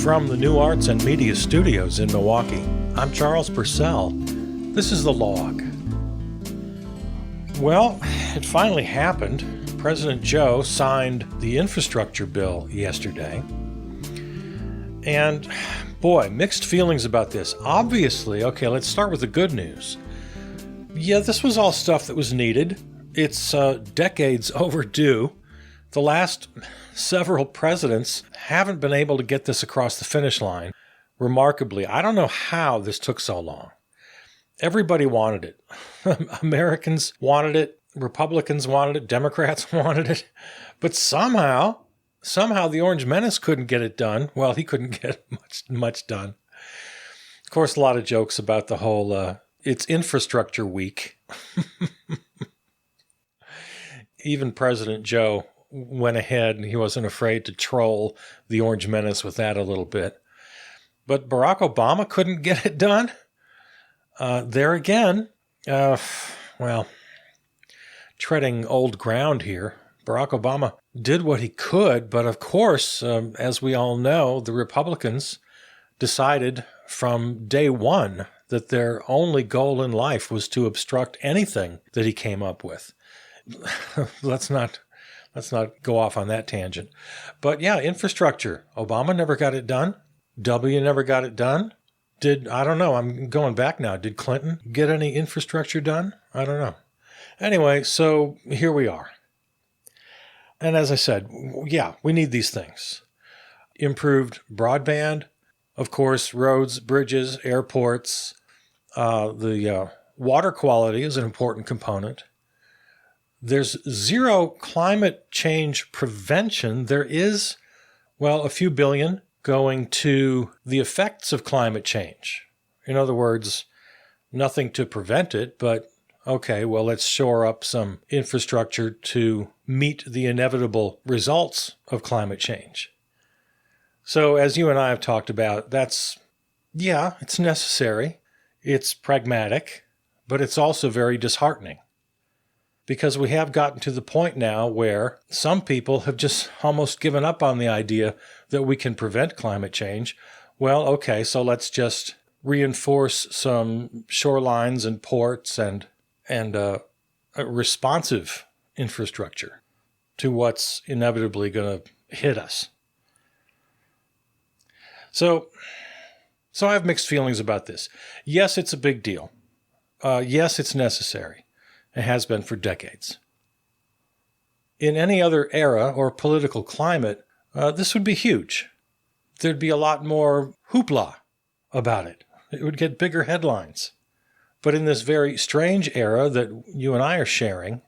From the New Arts and Media Studios in Milwaukee, I'm Charles Purcell. This is The Log. Well, it finally happened. President Joe signed the infrastructure bill yesterday. And boy, mixed feelings about this. Obviously, okay, let's start with the good news. Yeah, this was all stuff that was needed. It's decades overdue. The last several presidents haven't been able to get this across the finish line. Remarkably, I don't know how this took so long. Everybody wanted it. Americans wanted it. Republicans wanted it. Democrats wanted it. But somehow the Orange Menace couldn't get it done. Well, he couldn't get much done. Of course, a lot of jokes about the whole, it's infrastructure week. Even President Joe went ahead and he wasn't afraid to troll the Orange Menace with that a little bit. But Barack Obama couldn't get it done. There again, well, treading old ground here. Barack Obama did what he could, but of course, as we all know, the Republicans decided from day one that their only goal in life was to obstruct anything that he came up with. Let's not go off on that tangent. But yeah, infrastructure. Obama never got it done. W never got it done. I don't know, I'm going back now. Did Clinton get any infrastructure done? I don't know. Anyway, so here we are. And as I said, yeah, we need these things. Improved broadband, of course, roads, bridges, airports. The water quality is an important component. There's zero climate change prevention. There is, well, a few billion going to the effects of climate change. In other words, nothing to prevent it, but okay, well, let's shore up some infrastructure to meet the inevitable results of climate change. So as you and I have talked about, it's necessary, it's pragmatic, but it's also very disheartening. Because we have gotten to the point now where some people have just almost given up on the idea that we can prevent climate change. Well, okay, so let's just reinforce some shorelines and ports and a responsive infrastructure to what's inevitably going to hit us. So I have mixed feelings about this. Yes, it's a big deal. Yes, it's necessary. It has been for decades. In any other era or political climate, this would be huge. There'd be a lot more hoopla about it. It would get bigger headlines. But in this very strange era that you and I are sharing,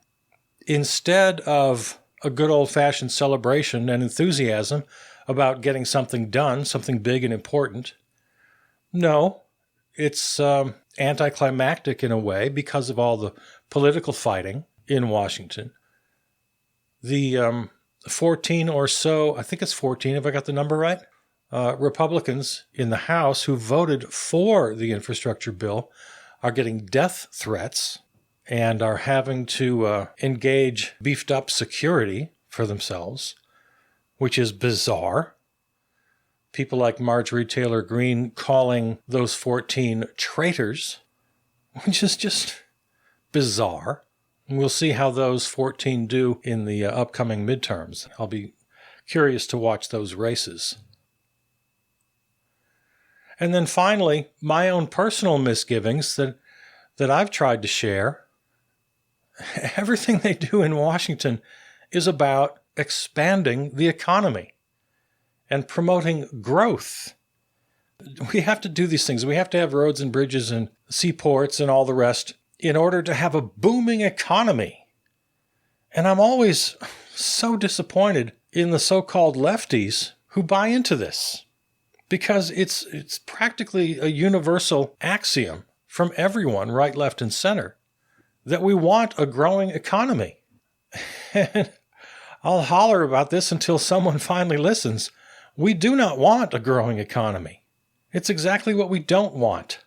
instead of a good old-fashioned celebration and enthusiasm about getting something done, something big and important, no, it's anticlimactic in a way because of all the political fighting in Washington. The 14 or so, I think it's 14 if I got the number right, Republicans in the House who voted for the infrastructure bill are getting death threats and are having to engage beefed up security for themselves, which is bizarre. People like Marjorie Taylor Greene calling those 14 traitors, which is just bizarre. And we'll see how those 14 do in the upcoming midterms. I'll be curious to watch those races. And then finally, my own personal misgivings that I've tried to share. Everything they do in Washington is about expanding the economy and promoting growth. We have to do these things. We have to have roads and bridges and seaports and all the rest in order to have a booming economy. And I'm always so disappointed in the so-called lefties who buy into this, because it's practically a universal axiom from everyone, right, left, and center, that we want a growing economy. And I'll holler about this until someone finally listens. We do not want a growing economy. It's exactly what we don't want.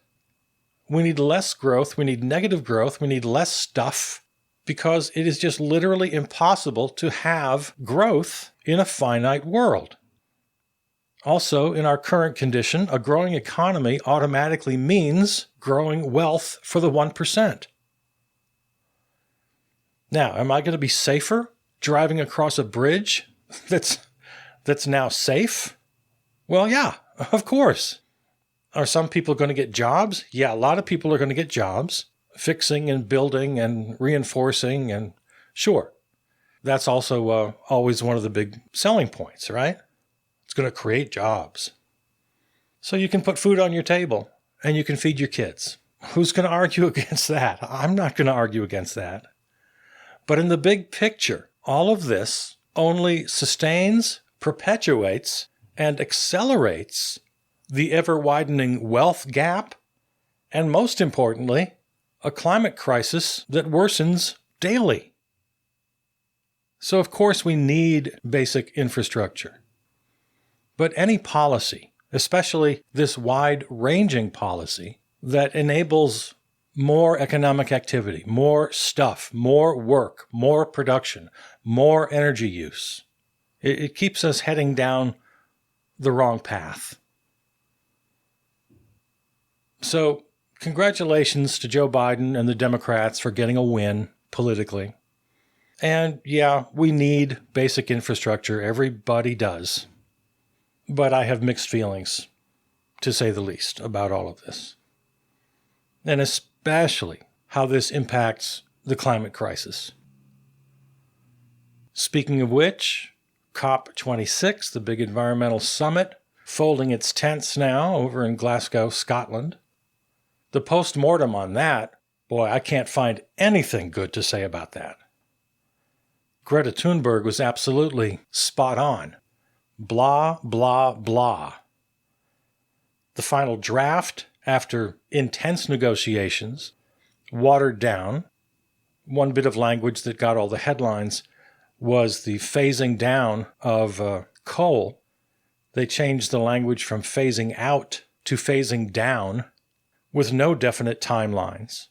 We need less growth. We need negative growth. We need less stuff because it is just literally impossible to have growth in a finite world. Also, in our current condition, a growing economy automatically means growing wealth for the 1%. Now, am I going to be safer driving across a bridge that's now safe? Well, yeah, of course. Are some people going to get jobs? Yeah, a lot of people are going to get jobs, fixing and building and reinforcing, and sure. That's also always one of the big selling points, right? It's going to create jobs. So you can put food on your table and you can feed your kids. Who's going to argue against that? I'm not going to argue against that. But in the big picture, all of this only sustains, perpetuates, and accelerates the ever-widening wealth gap, and most importantly, a climate crisis that worsens daily. So of course we need basic infrastructure. But any policy, especially this wide-ranging policy that enables more economic activity, more stuff, more work, more production, more energy use, it keeps us heading down the wrong path. So, congratulations to Joe Biden and the Democrats for getting a win politically. And yeah, we need basic infrastructure. Everybody does. But I have mixed feelings, to say the least, about all of this. And especially how this impacts the climate crisis. Speaking of which, COP26, the big environmental summit, folding its tents now over in Glasgow, Scotland. The post-mortem on that, boy, I can't find anything good to say about that. Greta Thunberg was absolutely spot on. Blah, blah, blah. The final draft, after intense negotiations, watered down. One bit of language that got all the headlines was the phasing down of coal. They changed the language from phasing out to phasing down with no definite timelines.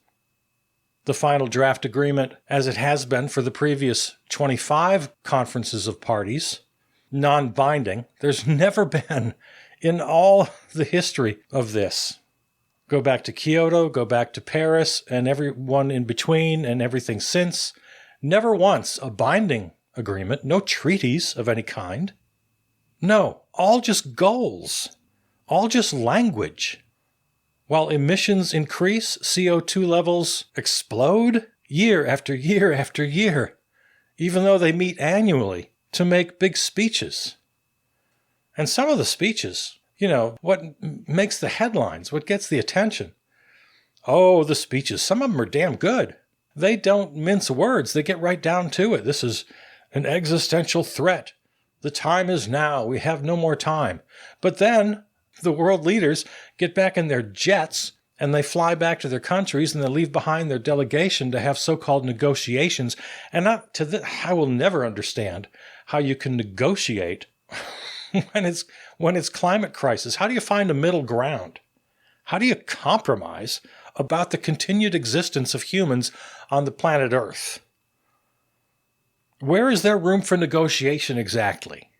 The final draft agreement, as it has been for the previous 25 conferences of parties, non-binding. There's never been in all the history of this. Go back to Kyoto, go back to Paris, and everyone in between and everything since. Never once a binding agreement, no treaties of any kind. No, all just goals, all just language. While emissions increase, CO2 levels explode year after year after year, even though they meet annually to make big speeches. And some of the speeches, what makes the headlines, what gets the attention? Oh, the speeches, some of them are damn good. They don't mince words, they get right down to it. This is an existential threat. The time is now, we have no more time. But then the world leaders get back in their jets and they fly back to their countries and they leave behind their delegation to have so-called negotiations. And I will never understand how you can negotiate when it's climate crisis. How do you find a middle ground? How do you compromise about the continued existence of humans on the planet Earth? Where is there room for negotiation exactly?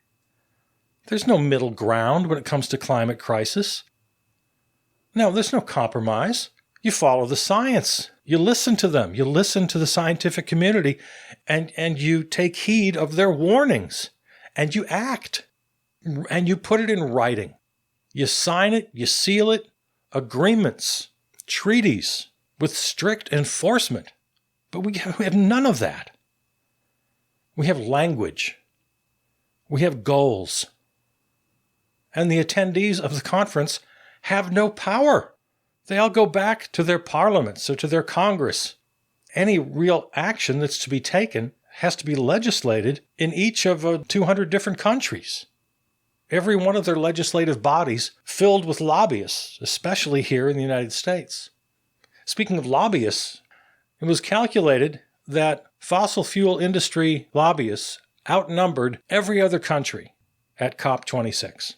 There's no middle ground when it comes to climate crisis. No, there's no compromise. You follow the science. You listen to them. You listen to the scientific community, and you take heed of their warnings, and you act, and you put it in writing. You sign it, you seal it, agreements, treaties with strict enforcement. But we have none of that. We have language. We have goals. And the attendees of the conference have no power. They all go back to their parliaments or to their Congress. Any real action that's to be taken has to be legislated in each of 200 different countries. Every one of their legislative bodies filled with lobbyists, especially here in the United States. Speaking of lobbyists, it was calculated that fossil fuel industry lobbyists outnumbered every other country at COP26.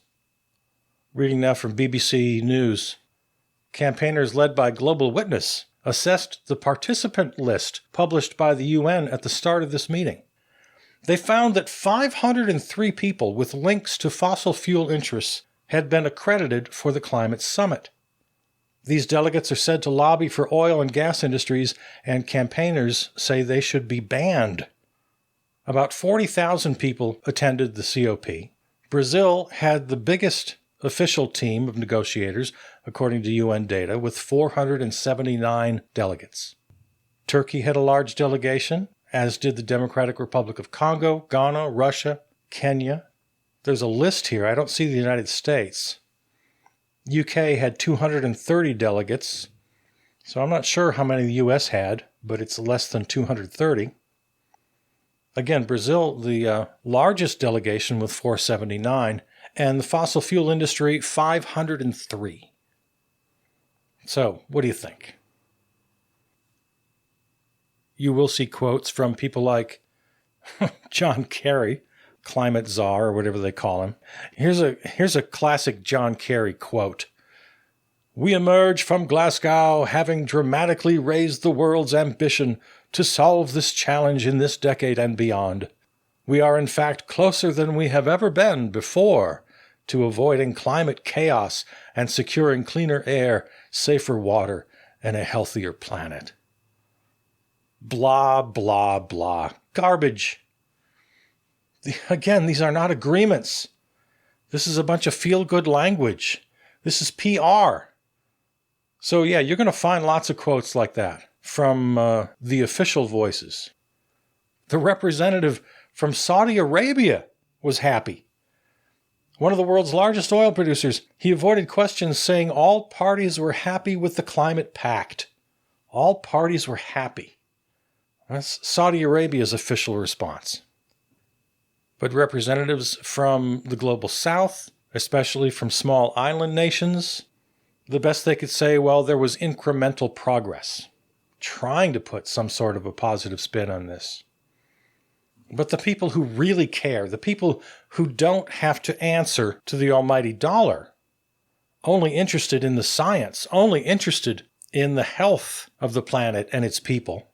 Reading now from BBC News. Campaigners led by Global Witness assessed the participant list published by the UN at the start of this meeting. They found that 503 people with links to fossil fuel interests had been accredited for the climate summit. These delegates are said to lobby for oil and gas industries, and campaigners say they should be banned. About 40,000 people attended the COP. Brazil had the biggest official team of negotiators, according to UN data, with 479 delegates. Turkey had a large delegation, as did the Democratic Republic of Congo, Ghana, Russia, Kenya. There's a list here. I don't see the United States. UK had 230 delegates, so I'm not sure how many the US had, but it's less than 230. Again, Brazil, the largest delegation with 479, and the fossil fuel industry, 503. So, what do you think? You will see quotes from people like John Kerry, climate czar, or whatever they call him. Here's a classic John Kerry quote. "We emerge from Glasgow having dramatically raised the world's ambition to solve this challenge in this decade and beyond. We are in fact closer than we have ever been before to avoiding climate chaos and securing cleaner air, safer water, and a healthier planet." Blah, blah, blah. Garbage. Again, these are not agreements. This is a bunch of feel-good language. This is PR. So yeah, you're going to find lots of quotes like that from the official voices. The representative from Saudi Arabia was happy. One of the world's largest oil producers, he avoided questions saying all parties were happy with the climate pact. All parties were happy. That's Saudi Arabia's official response. But representatives from the global south, especially from small island nations, the best they could say, well, there was incremental progress, trying to put some sort of a positive spin on this. But the people who really care, the people who don't have to answer to the almighty dollar, only interested in the science, only interested in the health of the planet and its people,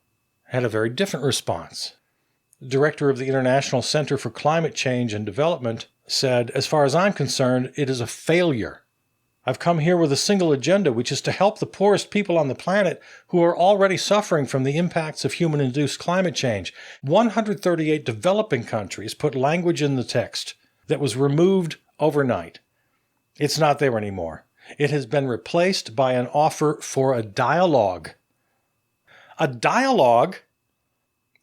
had a very different response. The director of the International Center for Climate Change and Development said, "As far as I'm concerned, it is a failure. I've come here with a single agenda, which is to help the poorest people on the planet who are already suffering from the impacts of human-induced climate change." 138 developing countries put language in the text that was removed overnight. It's not there anymore. It has been replaced by an offer for a dialogue. A dialogue?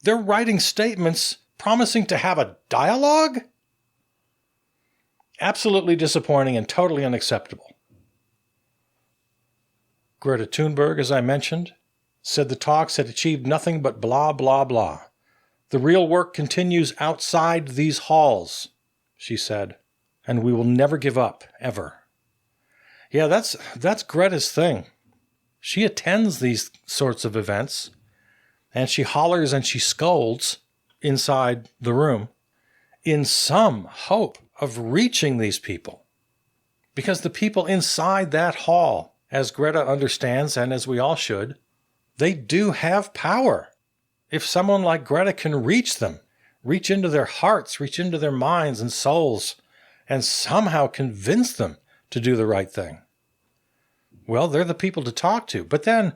They're writing statements promising to have a dialogue? Absolutely disappointing and totally unacceptable. Greta Thunberg, as I mentioned, said the talks had achieved nothing but blah, blah, blah. "The real work continues outside these halls," she said, "and we will never give up, ever." Yeah, that's Greta's thing. She attends these sorts of events, and she hollers and she scolds inside the room in some hope of reaching these people. Because the people inside that hall, as Greta understands, and as we all should, they do have power. If someone like Greta can reach them, reach into their hearts, reach into their minds and souls, and somehow convince them to do the right thing, well, they're the people to talk to. But then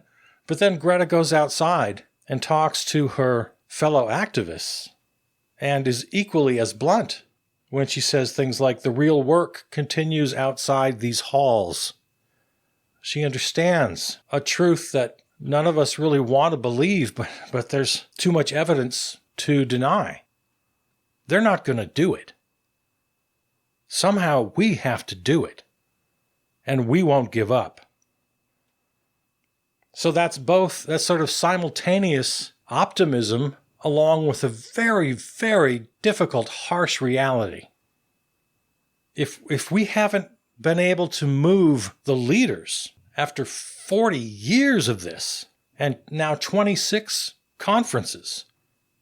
Greta goes outside and talks to her fellow activists and is equally as blunt when she says things like, "The real work continues outside these halls." She understands a truth that none of us really want to believe, but there's too much evidence to deny. They're not going to do it. Somehow we have to do it, and we won't give up. So that's sort of simultaneous optimism along with a very, very difficult, harsh reality. If we haven't been able to move the leaders after 40 years of this, and now 26 conferences,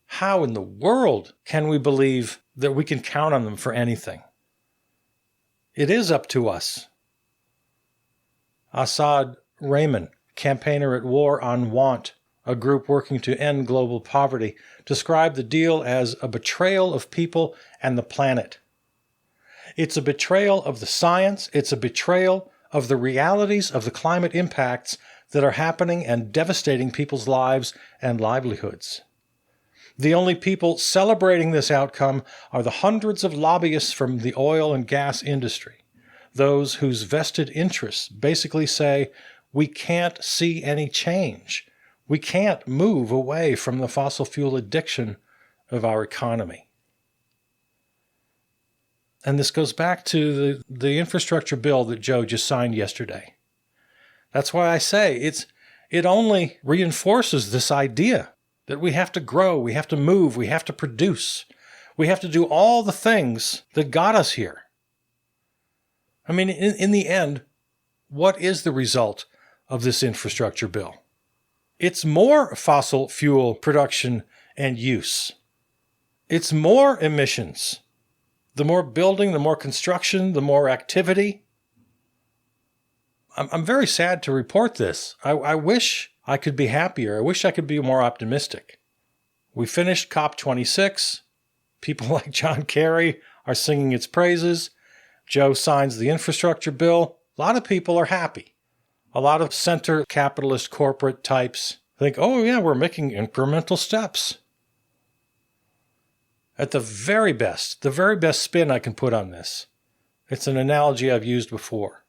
how in the world can we believe that we can count on them for anything? It is up to us. Assad Raymond, campaigner at War on Want, a group working to end global poverty, described the deal as a betrayal of people and the planet. It's a betrayal of the science. It's a betrayal of the realities of the climate impacts that are happening and devastating people's lives and livelihoods. The only people celebrating this outcome are the hundreds of lobbyists from the oil and gas industry, those whose vested interests basically say, we can't see any change. We can't move away from the fossil fuel addiction of our economy. And this goes back to the infrastructure bill that Joe just signed yesterday. That's why I say it only reinforces this idea that we have to grow, we have to move, we have to produce. We have to do all the things that got us here. I mean, in the end, what is the result of this infrastructure bill? It's more fossil fuel production and use. It's more emissions. The more building, the more construction, the more activity. I'm very sad to report this. I wish I could be happier. I wish I could be more optimistic. We finished COP26. People like John Kerry are singing its praises. Joe signs the infrastructure bill. A lot of people are happy. A lot of center capitalist corporate types think, oh yeah, we're making incremental steps. At the very best spin I can put on this, it's an analogy I've used before.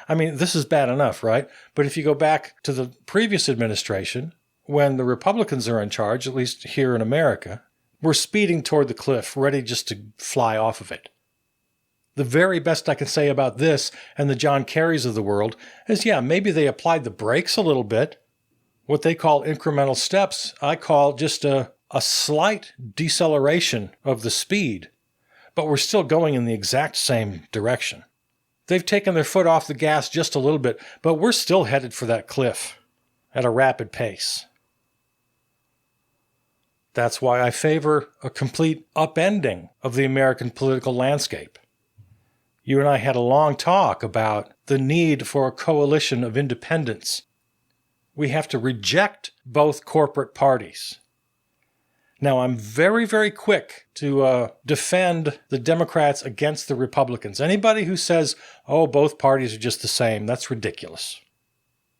I mean, this is bad enough, right? But if you go back to the previous administration, when the Republicans are in charge, at least here in America, we're speeding toward the cliff, ready just to fly off of it. The very best I can say about this and the John Kerrys of the world is, yeah, maybe they applied the brakes a little bit. What they call incremental steps, I call just a slight deceleration of the speed, but we're still going in the exact same direction. They've taken their foot off the gas just a little bit, but we're still headed for that cliff at a rapid pace. That's why I favor a complete upending of the American political landscape. You and I had a long talk about the need for a coalition of independents. We have to reject both corporate parties. Now, I'm very, very quick to defend the Democrats against the Republicans. Anybody who says, oh, both parties are just the same, that's ridiculous.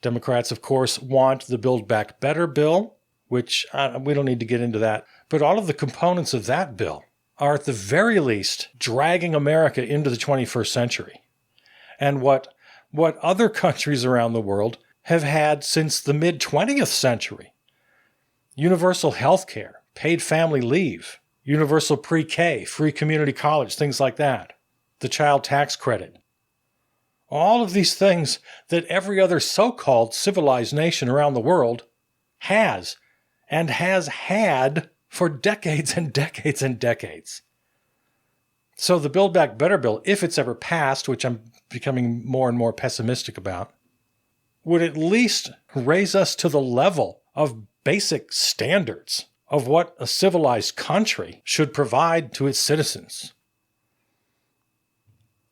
Democrats, of course, want the Build Back Better bill, which we don't need to get into that. But all of the components of that bill are at the very least dragging America into the 21st century. And what other countries around the world have had since the mid-20th century. Universal health care, paid family leave, universal pre-K, free community college, things like that, the child tax credit. All of these things that every other so-called civilized nation around the world has and has had for decades and decades and decades. So the Build Back Better bill, if it's ever passed, which I'm becoming more and more pessimistic about, would at least raise us to the level of basic standards of what a civilized country should provide to its citizens.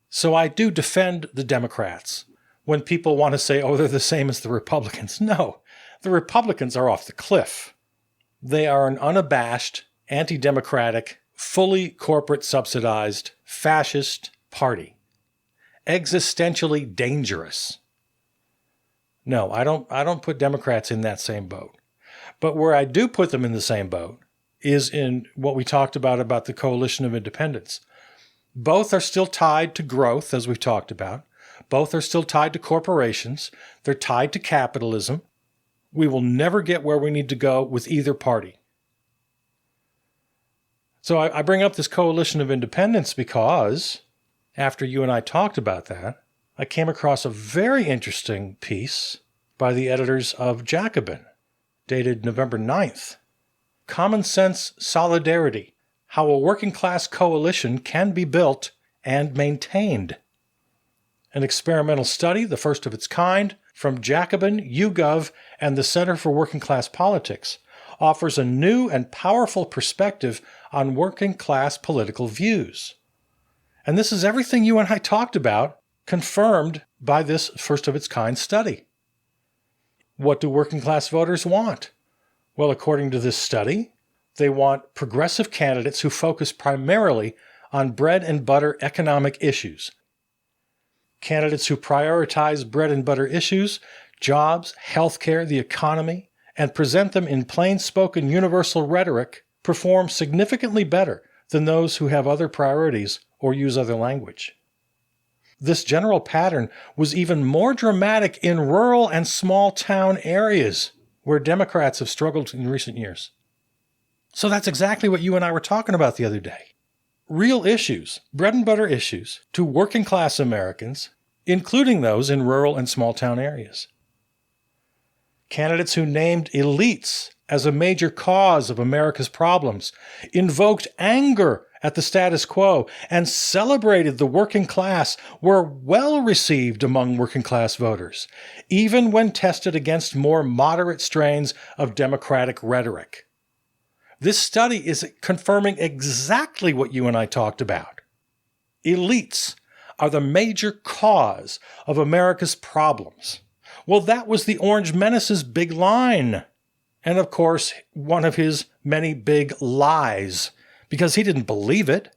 So I do defend the Democrats when people want to say, oh, they're the same as the Republicans. No, the Republicans are off the cliff. They are an unabashed, anti-democratic, fully corporate subsidized, fascist party. Existentially dangerous. No, I don't put Democrats in that same boat. But where I do put them in the same boat is in what we talked about the coalition of independents. Both are still tied to growth, as we've talked about. Both are still tied to corporations. They're tied to capitalism. We will never get where we need to go with either party. So I bring up this coalition of independents because after you and I talked about that, I came across a very interesting piece by the editors of Jacobin, dated November 9th. Common Sense Solidarity, How a Working Class Coalition Can Be Built and Maintained. An experimental study, the first of its kind, from Jacobin, YouGov, and the Center for Working Class Politics, offers a new and powerful perspective on working class political views. And this is everything you and I talked about, confirmed by this first-of-its-kind study. What do working-class voters want? Well, according to this study, they want progressive candidates who focus primarily on bread-and-butter economic issues. Candidates who prioritize bread-and-butter issues, jobs, healthcare, the economy, and present them in plain-spoken universal rhetoric perform significantly better than those who have other priorities or use other language. This general pattern was even more dramatic in rural and small-town areas where Democrats have struggled in recent years. So that's exactly what you and I were talking about the other day. Real issues, bread-and-butter issues, to working-class Americans, including those in rural and small-town areas. Candidates who named elites as a major cause of America's problems, invoked anger at the status quo, and celebrated the working class were well received among working class voters, even when tested against more moderate strains of Democratic rhetoric. This study is confirming exactly what you and I talked about. Elites are the major cause of America's problems. Well, that was the Orange Menace's big line. And of course, one of his many big lies, because he didn't believe it.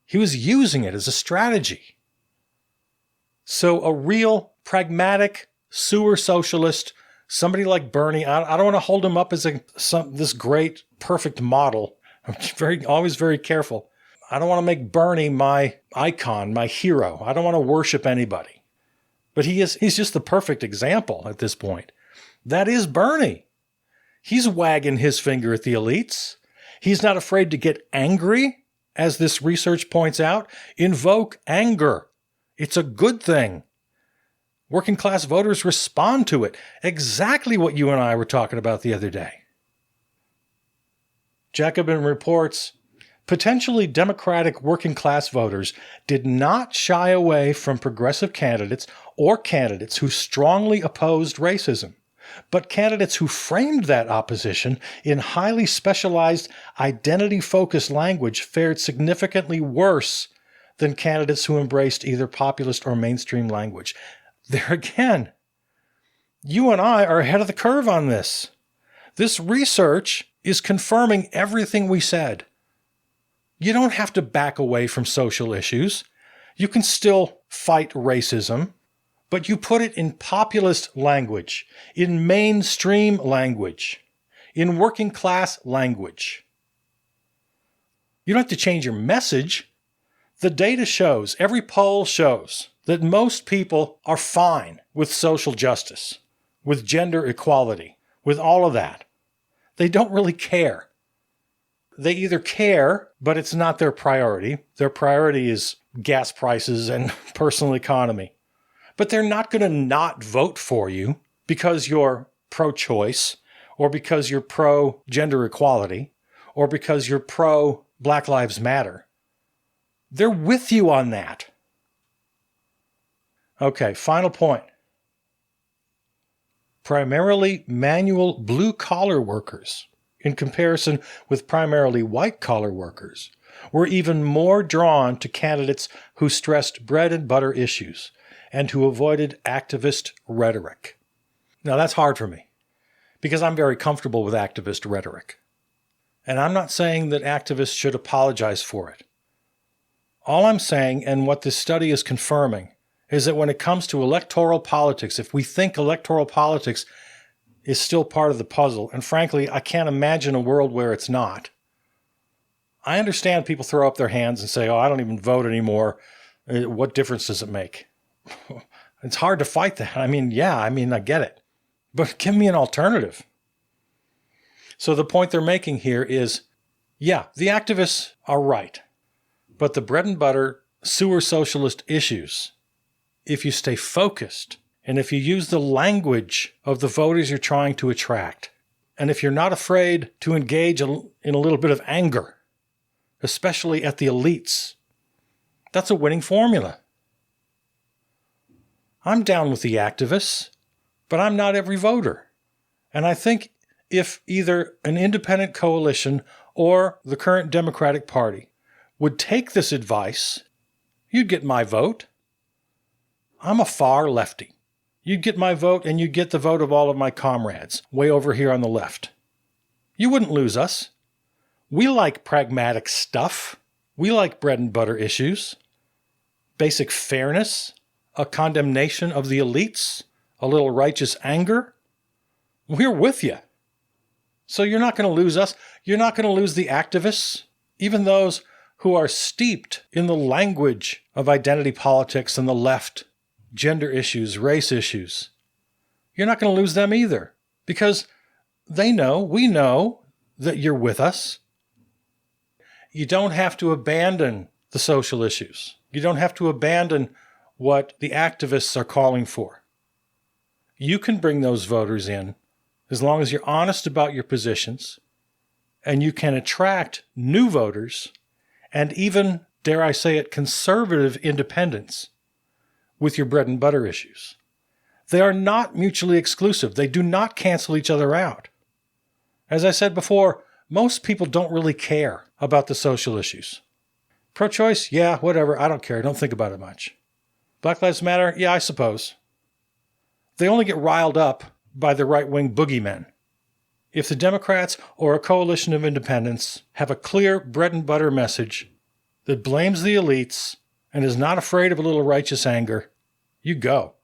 He was using it as a strategy. So a real pragmatic sewer socialist, somebody like Bernie, I don't want to hold him up as this great, perfect model. I'm always very careful. I don't want to make Bernie my icon, my hero. I don't want to worship anybody. But he's just the perfect example at this point. That is Bernie. He's wagging his finger at the elites. He's not afraid to get angry, as this research points out. Invoke anger. It's a good thing. Working class voters respond to it. Exactly what you and I were talking about the other day. Jacobin reports, potentially Democratic working class voters did not shy away from progressive candidates or candidates who strongly opposed racism, but candidates who framed that opposition in highly specialized, identity-focused language fared significantly worse than candidates who embraced either populist or mainstream language. There again, you and I are ahead of the curve on this. This research is confirming everything we said. You don't have to back away from social issues. You can still fight racism, but you put it in populist language, in mainstream language, in working class language. You don't have to change your message. The data shows, every poll shows, that most people are fine with social justice, with gender equality, with all of that. They don't really care. They either care, but it's not their priority. Their priority is gas prices and personal economy. But they're not going to not vote for you because you're pro-choice, or because you're pro-gender equality, or because you're pro-Black Lives Matter. They're with you on that. Okay, final point. Primarily manual blue-collar workers, in comparison with primarily white-collar workers, were even more drawn to candidates who stressed bread-and-butter issues and who avoided activist rhetoric. Now, that's hard for me, because I'm very comfortable with activist rhetoric. And I'm not saying that activists should apologize for it. All I'm saying, and what this study is confirming, is that when it comes to electoral politics, if we think electoral politics is still part of the puzzle, and frankly, I can't imagine a world where it's not. I understand people throw up their hands and say, oh, I don't even vote anymore. What difference does it make? It's hard to fight that. I get it. But give me an alternative. So the point they're making here is, yeah, the activists are right. But the bread and butter sewer socialist issues, if you stay focused, and if you use the language of the voters you're trying to attract, and if you're not afraid to engage in a little bit of anger, especially at the elites, that's a winning formula. I'm down with the activists, but I'm not every voter. And I think if either an independent coalition or the current Democratic Party would take this advice, you'd get my vote. I'm a far lefty. You'd get my vote and you'd get the vote of all of my comrades way over here on the left. You wouldn't lose us. We like pragmatic stuff. We like bread and butter issues. Basic fairness, a condemnation of the elites, a little righteous anger. We're with you. So you're not going to lose us. You're not going to lose the activists, even those who are steeped in the language of identity politics and the left, gender issues, race issues. You're not going to lose them either, because we know that you're with us. You don't have to abandon the social issues. You don't have to abandon what the activists are calling for. You can bring those voters in as long as you're honest about your positions, and you can attract new voters and even, dare I say it, conservative independents with your bread and butter issues. They are not mutually exclusive. They do not cancel each other out. As I said before, most people don't really care about the social issues. Pro-choice? Yeah, whatever. I don't care. Don't think about it much. Black Lives Matter? Yeah, I suppose. They only get riled up by the right-wing boogeymen. If the Democrats or a coalition of independents have a clear bread and butter message that blames the elites and is not afraid of a little righteous anger, you go.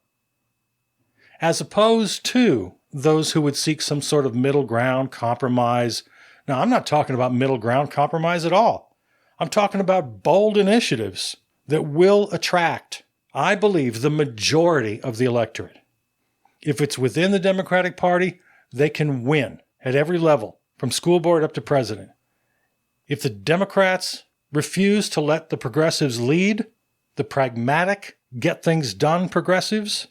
As opposed to those who would seek some sort of middle ground compromise. Now, I'm not talking about middle ground compromise at all. I'm talking about bold initiatives that will attract, I believe, the majority of the electorate. If it's within the Democratic Party, they can win at every level, from school board up to president. If the Democrats refuse to let the progressives lead, the pragmatic, get things done progressives,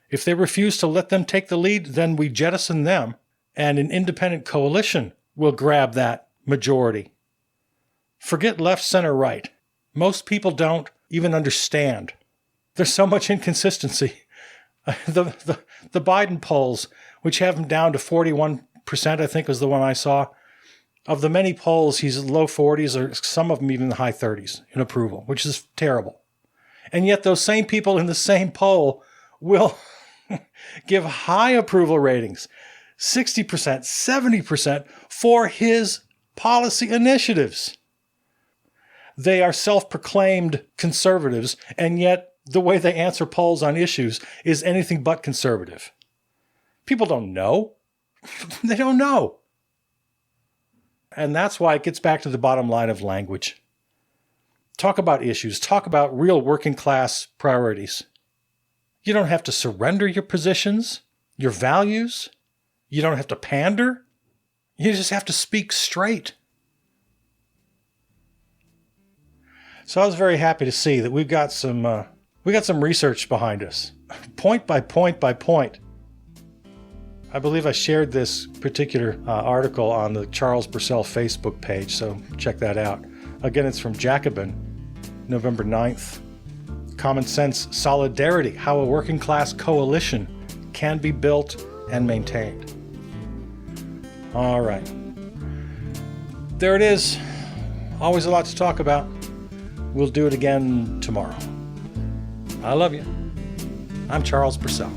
if they refuse to let them take the lead, then we jettison them, and an independent coalition will grab that majority. Forget left, center, right. Most people don't even understand. There's so much inconsistency. The Biden polls, which have him down to 41%, I think was the one I saw. Of the many polls, he's in low 40s, or some of them even in the high 30s in approval, which is terrible. And yet those same people in the same poll will give high approval ratings, 60%, 70%, for his policy initiatives. They are self-proclaimed conservatives, and yet the way they answer polls on issues is anything but conservative. People don't know. They don't know. And that's why it gets back to the bottom line of language. Talk about issues. Talk about real working class priorities. You don't have to surrender your positions, your values. You don't have to pander. You just have to speak straight. So I was very happy to see that we've got some research behind us, point by point by point. I believe I shared this particular article on the Charles Purcell Facebook page, so check that out. Again, it's from Jacobin, November 9th. Common Sense Solidarity, How a Working Class Coalition Can Be Built and Maintained. All right. There it is. Always a lot to talk about. We'll do it again tomorrow. I love you. I'm Charles Purcell.